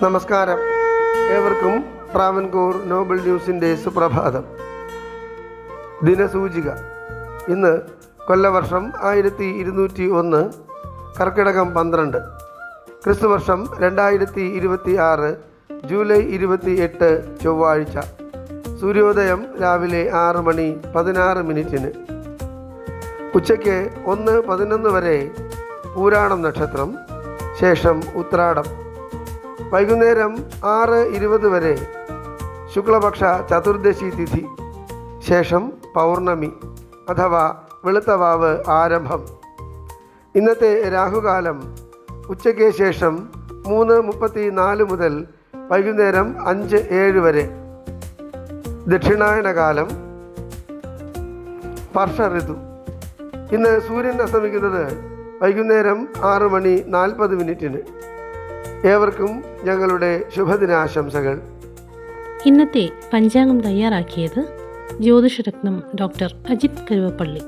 നമസ്കാരം. ഏവർക്കും ട്രാവൻകൂർ നോബൽ ന്യൂസിൻ്റെ സുപ്രഭാതം. ദിനസൂചിക. ഇന്ന് കൊല്ലവർഷം 1201, കർക്കിടകം 12, ക്രിസ്തുവർഷം 2026, ജൂലൈ 28, ചൊവ്വാഴ്ച. സൂര്യോദയം രാവിലെ 6:16. ഉച്ചയ്ക്ക് 1:11 വരെ പൂരാണം നക്ഷത്രം, ശേഷം ഉത്രാടം. വൈകുന്നേരം 6:20 വരെ ശുക്ലപക്ഷ ചതുർദശി തിഥി, ശേഷം പൗർണമി അഥവാ വെളുത്തവാവ് ആരംഭം. ഇന്നത്തെ രാഹുകാലം ഉച്ചയ്ക്ക് ശേഷം 3:34 മുതൽ വൈകുന്നേരം 5:07 വരെ. ദക്ഷിണായന കാലം, വർഷ ഋതു. ഇന്ന് സൂര്യൻ അസ്തമിക്കുന്നത് വൈകുന്നേരം 6:40. ഏവർക്കും ഞങ്ങളുടെ ശുഭദിനാശംസകൾ. ഇന്നത്തെ പഞ്ചാംഗം തയ്യാറാക്കിയത് ജ്യോതിഷരത്നം ഡോക്ടർ അജിത് കരുവപ്പള്ളി.